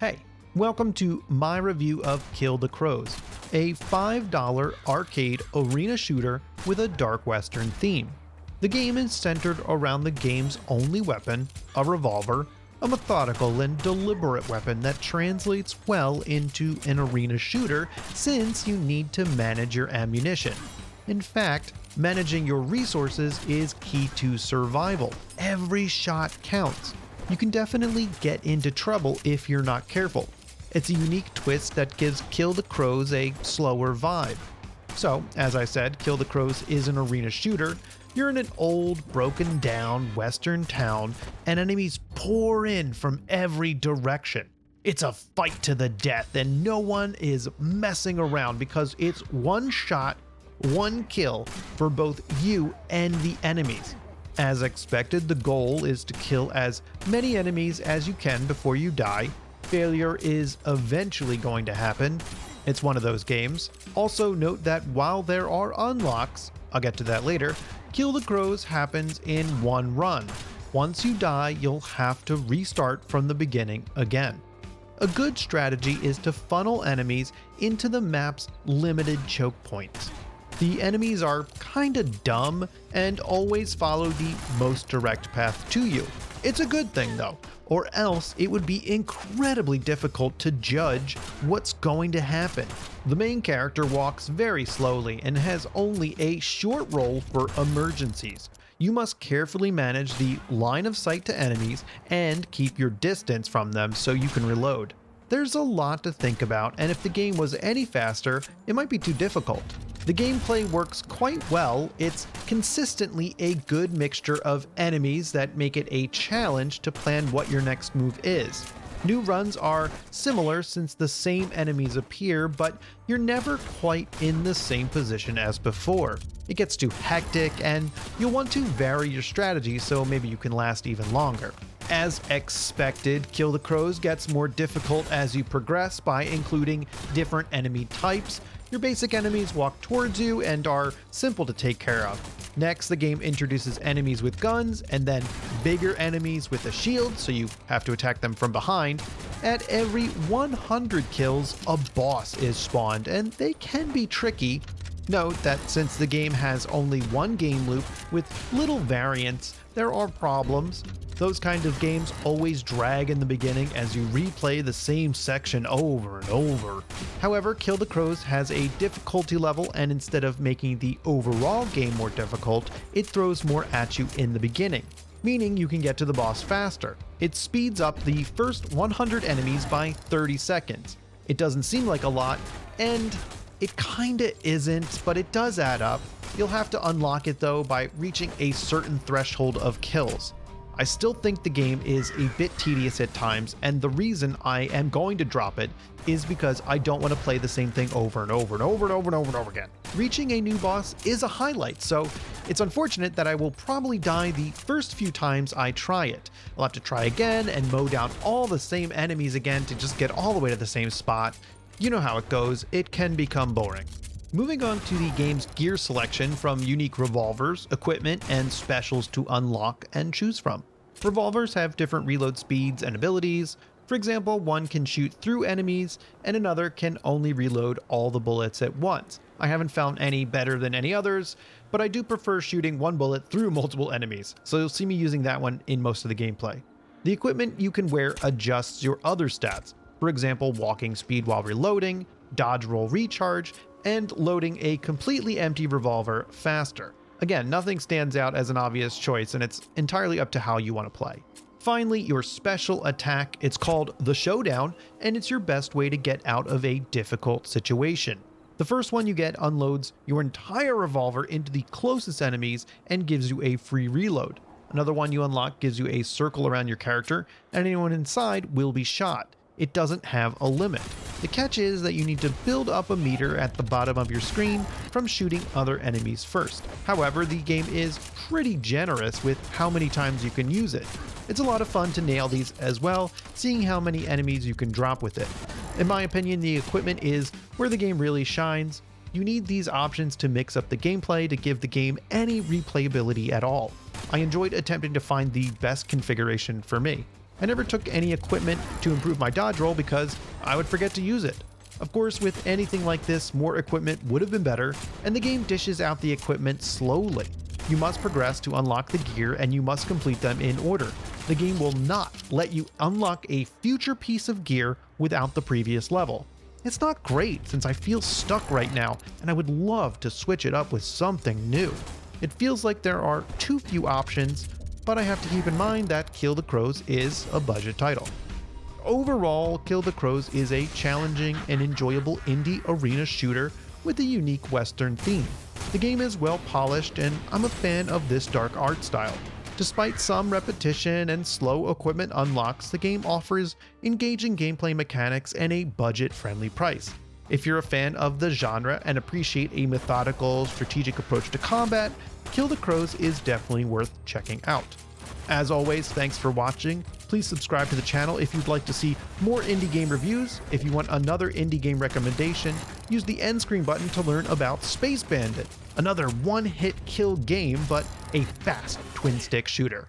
Hey, welcome to my review of Kill the Crows, a $5 arcade arena shooter with a dark western theme. The game is centered around the game's only weapon, a revolver, a methodical and deliberate weapon that translates well into an arena shooter since you need to manage your ammunition. In fact, managing your resources is key to survival. Every shot counts. You can definitely get into trouble if you're not careful. It's a unique twist that gives Kill the Crows a slower vibe. So, as I said, Kill the Crows is an arena shooter. You're in an old, broken down western town, and enemies pour in from every direction. It's a fight to the death, and no one is messing around because it's one shot, one kill for both you and the enemies. As expected, the goal is to kill as many enemies as you can before you die. Failure is eventually going to happen. It's one of those games. Also note that while there are unlocks, I'll get to that later, Kill the Crows happens in one run. Once you die, you'll have to restart from the beginning again. A good strategy is to funnel enemies into the map's limited choke points. The enemies are kinda dumb and always follow the most direct path to you. It's a good thing though, or else it would be incredibly difficult to judge what's going to happen. The main character walks very slowly and has only a short role for emergencies. You must carefully manage the line of sight to enemies and keep your distance from them so you can reload. There's a lot to think about, and if the game was any faster, it might be too difficult. The gameplay works quite well. It's consistently a good mixture of enemies that make it a challenge to plan what your next move is. New runs are similar since the same enemies appear, but you're never quite in the same position as before. It gets too hectic, and you'll want to vary your strategy so maybe you can last even longer. As expected, Kill the Crows gets more difficult as you progress by including different enemy types. Your basic enemies walk towards you and are simple to take care of. Next, the game introduces enemies with guns and then bigger enemies with a shield, so you have to attack them from behind. At every 100 kills, a boss is spawned, and they can be tricky. Note that since the game has only one game loop with little variance, there are problems. Those kind of games always drag in the beginning as you replay the same section over and over. However, Kill the Crows has a difficulty level, and instead of making the overall game more difficult, it throws more at you in the beginning, meaning you can get to the boss faster. It speeds up the first 100 enemies by 30 seconds. It doesn't seem like a lot, and it kinda isn't, but it does add up. You'll have to unlock it though by reaching a certain threshold of kills. I still think the game is a bit tedious at times, and the reason I am going to drop it is because I don't want to play the same thing over and over and over and over and over and over again. Reaching a new boss is a highlight, so it's unfortunate that I will probably die the first few times I try it. I'll have to try again and mow down all the same enemies again to just get all the way to the same spot. You know how it goes, it can become boring. Moving on to the game's gear selection from unique revolvers, equipment, and specials to unlock and choose from. Revolvers have different reload speeds and abilities. For example, one can shoot through enemies, and another can only reload all the bullets at once. I haven't found any better than any others, but I do prefer shooting one bullet through multiple enemies, so you'll see me using that one in most of the gameplay. The equipment you can wear adjusts your other stats. For example, walking speed while reloading, dodge roll recharge, and loading a completely empty revolver faster. Again, nothing stands out as an obvious choice, and it's entirely up to how you want to play. Finally, your special attack. It's called the Showdown, and it's your best way to get out of a difficult situation. The first one you get unloads your entire revolver into the closest enemies and gives you a free reload. Another one you unlock gives you a circle around your character, and anyone inside will be shot. It doesn't have a limit. The catch is that you need to build up a meter at the bottom of your screen from shooting other enemies first. However, the game is pretty generous with how many times you can use it. It's a lot of fun to nail these as well, seeing how many enemies you can drop with it. In my opinion, the equipment is where the game really shines. You need these options to mix up the gameplay to give the game any replayability at all. I enjoyed attempting to find the best configuration for me. I never took any equipment to improve my dodge roll because I would forget to use it. Of course, with anything like this, more equipment would have been better, and the game dishes out the equipment slowly. You must progress to unlock the gear, and you must complete them in order. The game will not let you unlock a future piece of gear without the previous level. It's not great since I feel stuck right now, and I would love to switch it up with something new. It feels like there are too few options, but I have to keep in mind that Kill the Crows is a budget title. Overall, Kill the Crows is a challenging and enjoyable indie arena shooter with a unique Western theme. The game is well polished, and I'm a fan of this dark art style. Despite some repetition and slow equipment unlocks, the game offers engaging gameplay mechanics and a budget-friendly price. If you're a fan of the genre and appreciate a methodical, strategic approach to combat, Kill the Crows is definitely worth checking out. As always, thanks for watching. Please subscribe to the channel if you'd like to see more indie game reviews. If you want another indie game recommendation, use the end screen button to learn about Space Bandit, another one-hit kill game but a fast twin-stick shooter.